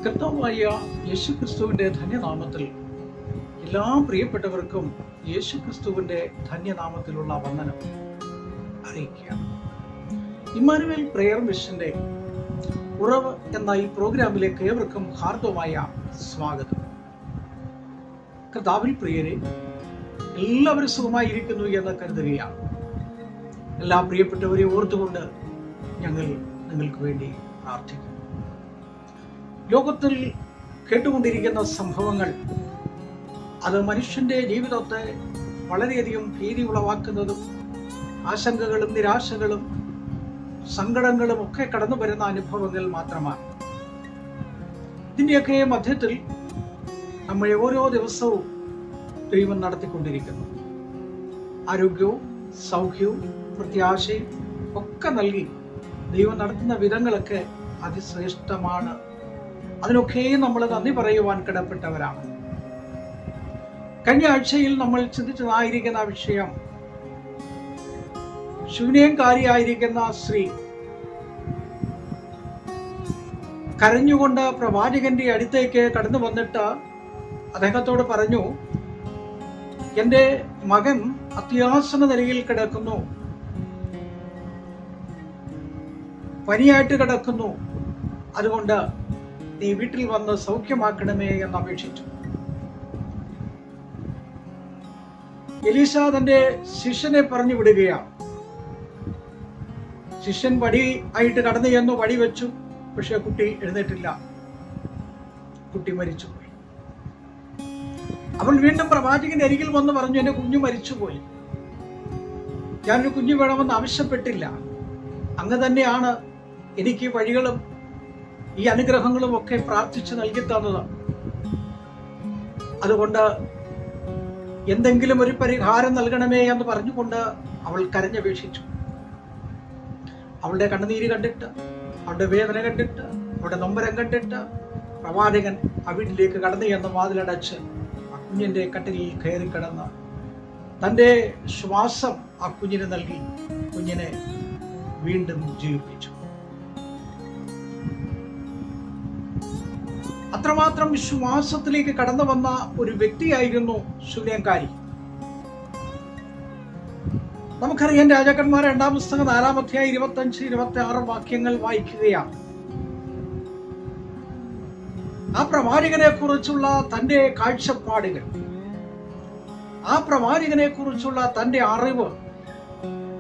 കർത്താവായ യേശുക്രിസ്തുവിന്റെ ധന്യനാമത്തിൽ എല്ലാ പ്രിയപ്പെട്ടവർക്കും യേശുക്രിസ്തുവിന്റെ ധന്യനാമത്തിലുള്ള വന്ദനം അറിയിക്കുകയാണ്. ഇമ്മാനുവേൽ പ്രെയർ മിഷന്റെ ഉറവ് എന്ന ഈ പ്രോഗ്രാമിലേക്ക് ഏവർക്കും ഹാർദവമായ സ്വാഗതം. കർത്താവിൽ പ്രിയരെ, എല്ലാവരും സുഖമായിരിക്കുന്നു എന്ന് കരുതുകയാണ്. എല്ലാ പ്രിയപ്പെട്ടവരെ ഓർത്തുകൊണ്ട് ഞങ്ങൾ നിങ്ങൾക്ക് വേണ്ടി പ്രാർത്ഥിക്കുന്നു. ലോകത്തിൽ കേട്ടുകൊണ്ടിരിക്കുന്ന സംഭവങ്ങൾ അത് മനുഷ്യന്റെ ജീവിതത്തെ വളരെയധികം ഭീതി ഉളവാക്കുന്നതും ആശങ്കകളും നിരാശകളും സങ്കടങ്ങളും ഒക്കെ കടന്നു വരുന്ന അനുഭവങ്ങൾ മാത്രമാണ്. ഇതിൻ്റെയൊക്കെ മധ്യത്തിൽ നമ്മളെ ഓരോ ദിവസവും ദൈവം നടത്തിക്കൊണ്ടിരിക്കുന്നു. ആരോഗ്യവും സൗഖ്യവും പ്രത്യാശയും ഒക്കെ നൽകി ദൈവം നടത്തുന്ന വിധങ്ങളൊക്കെ അതിശ്രേഷ്ഠമാണ്. അതിനൊക്കെയും നമ്മൾ നന്ദി പറയുവാൻ കടപ്പെട്ടവരാണ്. കഴിഞ്ഞ ആഴ്ചയിൽ നമ്മൾ ചിന്തിച്ചതായിരിക്കുന്ന വിഷയം, ശൂന്യംകാരിയായിരിക്കുന്ന സ്ത്രീ കരഞ്ഞുകൊണ്ട് പ്രവാചകന്റെ അടുത്തേക്ക് കടന്നു വന്നിട്ട് അദ്ദേഹത്തോട് പറഞ്ഞു, എൻ്റെ മകൻ അത്യാസന്ന നിലയിൽ കിടക്കുന്നു, പനിയായിട്ട് കിടക്കുന്നു, അതുകൊണ്ട് നീ വീട്ടിൽ വന്ന് സൗഖ്യമാക്കണമേ എന്ന് അപേക്ഷിച്ചു. എലീശ തന്റെ ശിഷ്യനെ പറഞ്ഞു വിടുകയാണ്. ശിഷ്യൻ വടി ആയിട്ട് കടന്നു ചെന്നു, വടി വെച്ചു. പക്ഷെ കുട്ടി എഴുന്നേറ്റില്ല, കുട്ടി മരിച്ചുപോയി. അവൾ വീണ്ടും പ്രവാചകന്റെ അരികിൽ വന്ന് പറഞ്ഞു, എന്റെ കുഞ്ഞു മരിച്ചുപോയി, ഞാനൊരു കുഞ്ഞു വേണമെന്ന് ആവശ്യപ്പെട്ടില്ല, അങ്ങ് തന്നെയാണ് എനിക്ക് വഴികളും ഈ അനുഗ്രഹങ്ങളും ഒക്കെ പ്രാർത്ഥിച്ച് നൽകി തന്നത്. അതുകൊണ്ട് എന്തെങ്കിലും ഒരു പരിഹാരം നൽകണമേ എന്ന് പറഞ്ഞുകൊണ്ട് അവൾ കരഞ്ഞപേക്ഷിച്ചു. അവളുടെ കണ്ണുനീര് കണ്ടിട്ട്, അവളുടെ വേദന കണ്ടിട്ട്, അവളുടെ നൊമ്പരം കണ്ടിട്ട് പ്രവാചകൻ ആ വീട്ടിലേക്ക് കടന്നു ചെന്ന് വാതിലടച്ച് ആ കുഞ്ഞിന്റെ കട്ടിലിൽ കയറി കിടന്ന് തൻ്റെ ശ്വാസം ആ കുഞ്ഞിന് നൽകി കുഞ്ഞിനെ വീണ്ടും ജീവിപ്പിച്ചു. അത്രമാത്രം വിശ്വാസത്തിലേക്ക് കടന്നു വന്ന ഒരു വ്യക്തിയായിരുന്നു ശൂന്യംകാരി. നമുക്കറിയാം, രാജാക്കന്മാർ 2-ാം പുസ്തകം 4-ാം അധ്യായം 25-26 വാക്യങ്ങൾ വായിക്കുകയാണ്. ആ പ്രവാചകനെ കുറിച്ചുള്ള തന്റെ കാഴ്ചപ്പാടുകൾ, ആ പ്രവാചകനെ കുറിച്ചുള്ള തന്റെ അറിവ്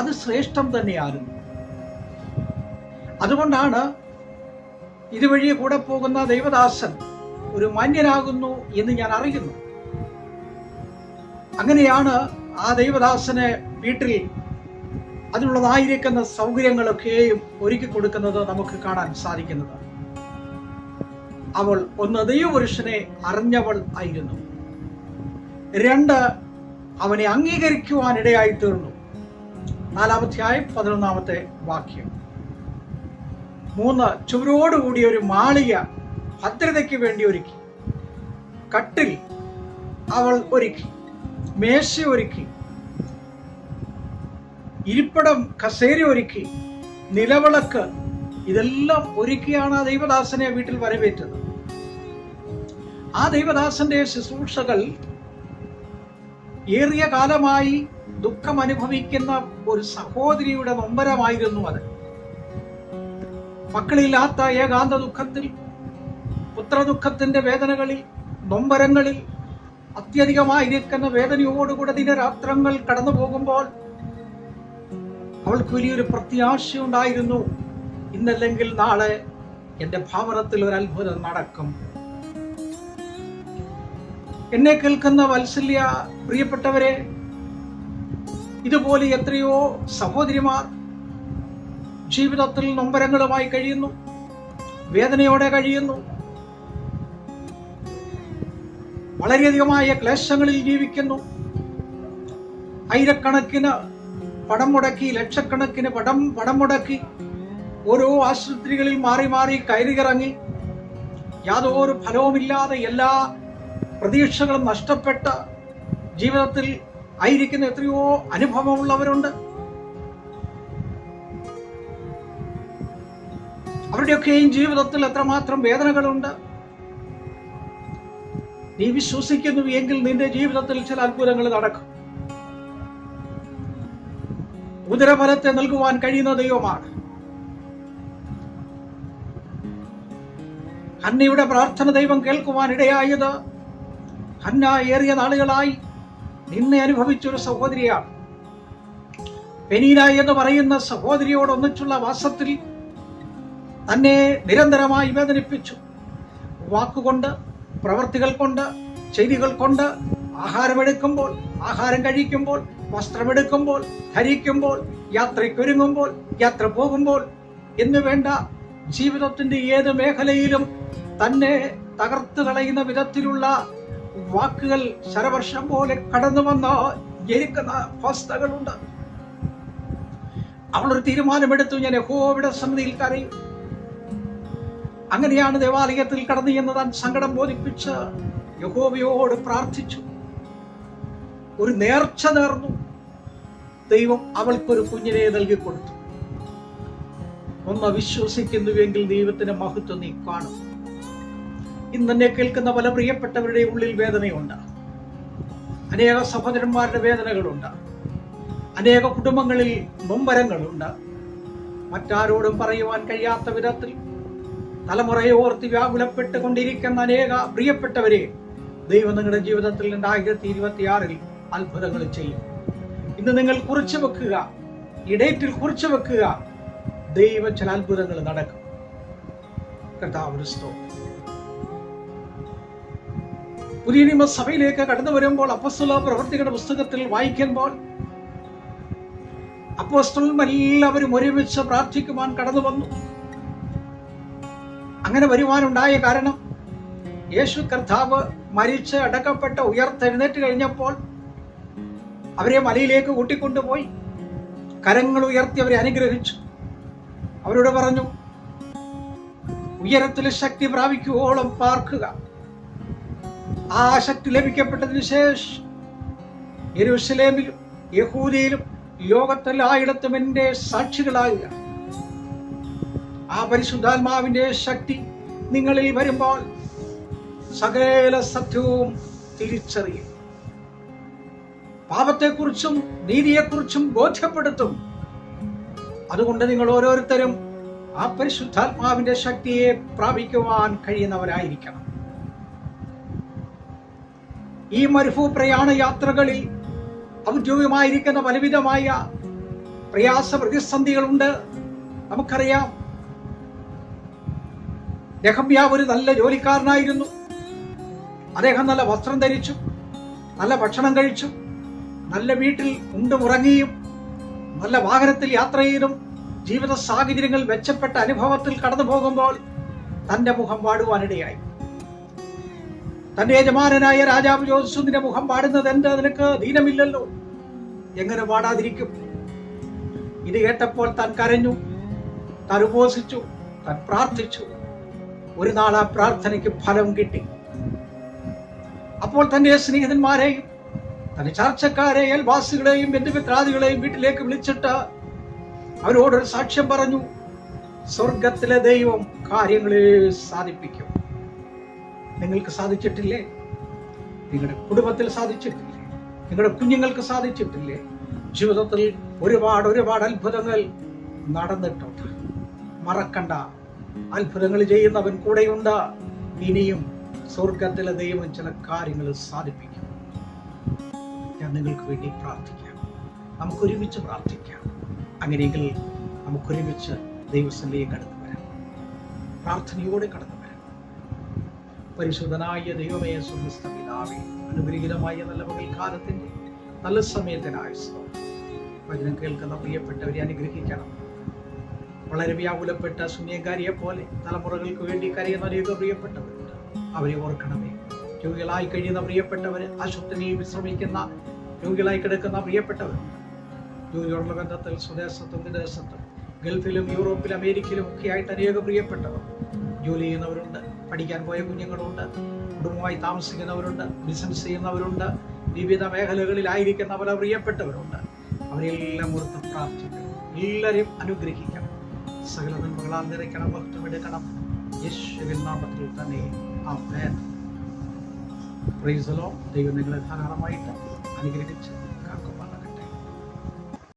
അത് ശ്രേഷ്ഠം തന്നെയായിരുന്നു. അതുകൊണ്ടാണ് ഇതുവഴി കൂടെ പോകുന്ന ദൈവദാസൻ ഒരു മാന്യനാകുന്നു എന്ന് ഞാൻ അറിയുന്നു. അങ്ങനെയാണ് ആ ദൈവദാസനെ വീട്ടിൽ അതിനുള്ളതായിരിക്കുന്ന സൗകര്യങ്ങളൊക്കെയും ഒരുക്കി കൊടുക്കുന്നത് നമുക്ക് കാണാൻ സാധിക്കുന്നത്. അവൾ ഒന്ന് ദൈവപുരുഷനെ അറിഞ്ഞവൾ ആയിരുന്നു. 2 അവനെ അംഗീകരിക്കുവാൻ ഇടയായി തീർന്നു. 4-ാം അധ്യായം 11-ാമത്തെ വാക്യം. 3 ചുവരോടുകൂടി ഒരു മാളിക ഭദ്രതയ്ക്ക് വേണ്ടി ഒരുക്കി, കട്ടിൽ അവൾ ഒരുക്കി, മേശ ഒരുക്കി, ഇരിപ്പിടം കസേര ഒരുക്കി, നിലവിളക്ക്, ഇതെല്ലാം ഒരുക്കിയാണ് ആ ദൈവദാസനെ വീട്ടിൽ വരവേറ്റത്. ആ ദൈവദാസന്റെ ശുശ്രൂഷകൾ ഏറിയ കാലമായി ദുഃഖം അനുഭവിക്കുന്ന ഒരു സഹോദരിയുടെ നൊമ്പരമായിരുന്നു അത്. മക്കളില്ലാത്ത ഏകാന്ത ദുഃഖത്തിൽ, പുത്രദുഃഖത്തിന്റെ വേദനകളിൽ, നൊമ്പരങ്ങളിൽ, അത്യധികമായിരിക്കുന്ന വേദനയോടുകൂടെ ദിനരാത്രങ്ങൾ കടന്നു പോകുമ്പോൾ അവൾക്ക് വലിയൊരു പ്രത്യാശയുണ്ടായിരുന്നു. ഇന്നല്ലെങ്കിൽ നാളെ എൻ്റെ ഭവനത്തിൽ ഒരു അത്ഭുതം നടക്കും. എന്നെ കേൾക്കുന്ന വത്സല്യ പ്രിയപ്പെട്ടവരെ, ഇതുപോലെ എത്രയോ സഹോദരിമാർ ജീവിതത്തിൽ നൊമ്പരങ്ങളുമായി കഴിയുന്നു, വേദനയോടെ കഴിയുന്നു, വളരെയധികമായ ക്ലേശങ്ങളിൽ ജീവിക്കുന്നു. ആയിരക്കണക്കിന് പണം മുടക്കി, ലക്ഷക്കണക്കിന് പണം മുടക്കി ഓരോ ആശുപത്രികളിൽ മാറി മാറി കയറിയിറങ്ങി യാതൊരു ഫലവുമില്ലാതെ എല്ലാ പ്രതീക്ഷകളും നഷ്ടപ്പെട്ട ജീവിതത്തിൽ ആയിരിക്കുന്ന എത്രയോ അനുഭവമുള്ളവരുണ്ട്. അവരുടെയൊക്കെയും ജീവിതത്തിൽ എത്രമാത്രം വേദനകളുണ്ട്, നീ വിശ്വസിക്കുന്നു എങ്കിൽ നിന്റെ ജീവിതത്തിൽ ചില അത്ഭുതങ്ങൾ നടക്കും. ഉദരഫലത്തെ നൽകുവാൻ കഴിയുന്ന ദൈവമാണ്. ഹന്നയുടെ പ്രാർത്ഥന ദൈവം കേൾക്കുവാൻ ഇടയായത് ഹന്ന ഏറിയ നാളുകളായി നിന്നെ അനുഭവിച്ചൊരു സഹോദരിയാണ്. പെനീന എന്ന് പറയുന്ന സഹോദരിയോട് ഒന്നിച്ചുള്ള വാസത്തിൽ തന്നെ നിരന്തരമായി വേദനിപ്പിച്ചു. വാക്കുകൊണ്ട്, പ്രവൃത്തികൾ കൊണ്ട്, ചെയ്തികൾ കൊണ്ട്, ആഹാരമെടുക്കുമ്പോൾ, ആഹാരം കഴിക്കുമ്പോൾ, വസ്ത്രമെടുക്കുമ്പോൾ, ധരിക്കുമ്പോൾ, യാത്രയ്ക്കൊരുങ്ങുമ്പോൾ, യാത്ര പോകുമ്പോൾ എന്ന് വേണ്ട ജീവിതത്തിന്റെ ഏത് മേഖലയിലും തന്നെ തകർത്തു കളയുന്ന വിധത്തിലുള്ള വാക്കുകൾ ശരവർഷം പോലെ കടന്നു വന്ന് ജനിക്കുന്ന അവസ്ഥകളുണ്ട്. അവളൊരു തീരുമാനമെടുത്തു, ഞാൻ യഹോവയുടെ സന്നിധിയിൽ കരയും. അങ്ങനെയാണ് ദേവാലയത്തിൽ കടന്നു എന്ന് താൻ സങ്കടം ബോധിപ്പിച്ച് യഹോവയോട് പ്രാർത്ഥിച്ചു. ഒരു നേർച്ച നേർന്നു. ദൈവം അവൾക്കൊരു കുഞ്ഞിനെ നൽകിക്കൊടുത്തു. ഒന്ന് വിശ്വസിക്കുന്നുവെങ്കിൽ ദൈവത്തിന്റെ മഹത്വം നീ കാണും. ഇന്നെന്നെ കേൾക്കുന്ന പല പ്രിയപ്പെട്ടവരുടെ ഉള്ളിൽ വേദനയുണ്ട്. അനേക സഹോദരന്മാരുടെ വേദനകളുണ്ട്. അനേക കുടുംബങ്ങളിൽ നൊമ്പരങ്ങളുണ്ട്. മറ്റാരോടും പറയുവാൻ കഴിയാത്ത വിധത്തിൽ തലമുറയെ ഓർത്ത് വ്യാകുലപ്പെട്ടുകൊണ്ടിരിക്കുന്ന അനേക പ്രിയപ്പെട്ടവരെ ദൈവം നിങ്ങളുടെ ജീവിതത്തിൽ 2026 അത്ഭുതങ്ങൾ ചെയ്യും. ഇന്ന് നിങ്ങൾ കുറിച്ചു വെക്കുക, ഈ ഡേറ്റിൽ കുറിച്ചു വെക്കുക. ദൈവം ചില അത്ഭുതങ്ങൾ നടക്കും. കർത്താവിന് സ്തോത്രം. പുതിയ നിയമസഭയിലേക്ക് കടന്നു വരുമ്പോൾ അപ്പോസ്തല പ്രവൃത്തികളുടെ പുസ്തകത്തിൽ വായിക്കുമ്പോൾ അപ്പോസ്തലന്മാർ എല്ലാവരും ഒരുമിച്ച് പ്രാർത്ഥിക്കുവാൻ കടന്നു വന്നു. അങ്ങനെ വരുവാനുണ്ടായ കാരണം യേശു കർത്താവ് മരിച്ച് അടക്കപ്പെട്ട ഉയർത്തെഴുന്നേറ്റ് കഴിഞ്ഞപ്പോൾ അവരെ മലയിലേക്ക് കൂട്ടിക്കൊണ്ടുപോയി കരങ്ങൾ ഉയർത്തി അവരെ അനുഗ്രഹിച്ചു. അവരോട് പറഞ്ഞു, ഉയരത്തിൽ ശക്തി പ്രാപിക്കുവോളം പാർക്കുക. ആ ശക്തി ലഭിക്കപ്പെട്ടതിന് ശേഷം യെരൂശലേമിലും യഹൂദയിലും ലോകത്തെല്ലായിടത്തും എന്റെ സാക്ഷികളാകുക. ആ പരിശുദ്ധാത്മാവിന്റെ ശക്തി നിങ്ങളിൽ വരുമ്പോൾ സകല സത്യവും തിരിച്ചറിയും. പാപത്തെക്കുറിച്ചും നീതിയെക്കുറിച്ചും ബോധ്യപ്പെടുത്തും. അതുകൊണ്ട് നിങ്ങൾ ഓരോരുത്തരും ആ പരിശുദ്ധാത്മാവിന്റെ ശക്തിയെ പ്രാപിക്കുവാൻ കഴിയുന്നവരായിരിക്കണം. ഈ മരുഭൂ പ്രയാണ യാത്രകളിൽ ഔദ്യോഗികമായിരിക്കുന്ന പലവിധമായ പ്രയാസ പ്രതിസന്ധികളുണ്ട്. നമുക്കറിയാം, നെഹമ്യാവ് ഒരു നല്ല ജോലിക്കാരനായിരുന്നു. അദ്ദേഹം നല്ല വസ്ത്രം ധരിച്ചു, നല്ല ഭക്ഷണം കഴിച്ചു, നല്ല വീട്ടിൽ ഉണ്ടുമുറങ്ങിയും നല്ല വാഹനത്തിൽ യാത്ര ചെയ്തും ജീവിത സാഹചര്യങ്ങൾ മെച്ചപ്പെട്ട അനുഭവത്തിൽ കടന്നു പോകുമ്പോൾ തന്റെ മുഖം വാടുവാനിടയായി. തന്റെ യജമാനനായ രാജാവ് ചോദിച്ചു, നിന്റെ മുഖം പാടുന്നത് എന്താ? നിനക്ക് ദീനമില്ലല്ലോ, എങ്ങനെ പാടാതിരിക്കും? ഇത് കേട്ടപ്പോൾ താൻ കരഞ്ഞു, താൻ ഉപവസിച്ചു, താൻ പ്രാർത്ഥിച്ചു. ഒരു നാൾ ആ പ്രാർത്ഥനയ്ക്ക് ഫലം കിട്ടി. അപ്പോൾ തന്റെ സ്നേഹിതന്മാരെയും തന്റെ ചർച്ചക്കാരെ, അയൽവാസികളെയും ബന്ധുമിത്രാദികളെയും വീട്ടിലേക്ക് വിളിച്ചിട്ട് അവരോടൊരു സാക്ഷ്യം പറഞ്ഞു. സ്വർഗത്തിലെ ദൈവം കാര്യങ്ങളെ സാധിപ്പിക്കും. നിങ്ങൾക്ക് സാധിച്ചിട്ടില്ലേ? നിങ്ങളുടെ കുടുംബത്തിൽ സാധിച്ചിട്ടില്ലേ? നിങ്ങളുടെ കുഞ്ഞുങ്ങൾക്ക് സാധിച്ചിട്ടില്ലേ? ജീവിതത്തിൽ ഒരുപാട് അത്ഭുതങ്ങൾ നടന്നിട്ടുണ്ട്. മറക്കണ്ട, അത്ഭുതങ്ങൾ ചെയ്യുന്നവൻ കൂടെയുണ്ട്. ഇനിയും സ്വർഗത്തിലെ ദൈവം ചില കാര്യങ്ങൾ സാധിപ്പിക്കും. ഞാൻ നിങ്ങൾക്ക് വേണ്ടി പ്രാർത്ഥിക്കാം. നമുക്കൊരുമിച്ച് പ്രാർത്ഥിക്കാം. അങ്ങനെയെങ്കിൽ നമുക്കൊരുമിച്ച് ദൈവസന്നിധിയിലേക്ക് കടന്നു വരാം. പ്രാർത്ഥനയോടെ കടന്നു വരാം. പരിശുദ്ധനായ ദൈവമേ, സ്വർഗ്ഗസ്ഥ പിതാവേ, അനുഗ്രഹീതമായ നല്ല പകൽക്കാലത്തിന്റെ നല്ല സമയത്തിനായ വചനം കേൾക്കുന്ന പ്രിയപ്പെട്ടവരെ അനുഗ്രഹിക്കണം. വളരെ വ്യാകുലപ്പെട്ട ശൂന്യകാരിയെ പോലെ തലമുറകൾക്ക് വേണ്ടി കരയുന്ന അനേക പ്രിയപ്പെട്ടവരുണ്ട്. അവരെ ഓർക്കണമേ. രോഗികളായി കഴിയുന്ന പ്രിയപ്പെട്ടവര്, ആശുപത്രിയിൽ വിശ്രമിക്കുന്ന രോഗികളായി കിടക്കുന്ന പ്രിയപ്പെട്ടവരുണ്ട്. ജോലിയോടുള്ള ബന്ധത്തിൽ സ്വദേശത്തും വിദേശത്തും ഗൾഫിലും യൂറോപ്പിലും അമേരിക്കയിലും ഒക്കെ ആയിട്ട് അനേക പ്രിയപ്പെട്ടവർ ജോലി ചെയ്യുന്നവരുണ്ട്. പഠിക്കാൻ പോയ കുഞ്ഞുങ്ങളുണ്ട്. കുടുംബമായി താമസിക്കുന്നവരുണ്ട്. ബിസിനസ് ചെയ്യുന്നവരുണ്ട്. വിവിധ മേഖലകളിലായിരിക്കുന്ന പല പ്രിയപ്പെട്ടവരുണ്ട്. അവരെല്ലാം ഓർത്ത് പ്രാർത്ഥിക്കണം. എല്ലാവരെയും അനുഗ്രഹിക്കണം. സകല നന്മകളാൽ നിറയ്ക്കണം. മഹത്വം എടുക്കണം. യേശുവിൻ നാമത്തിൽ തന്നെ ആമേൻ. Praise the Lord. ദൈവം നിങ്ങളെ ധാരാളമായിട്ട് അനുഗ്രഹിച്ച്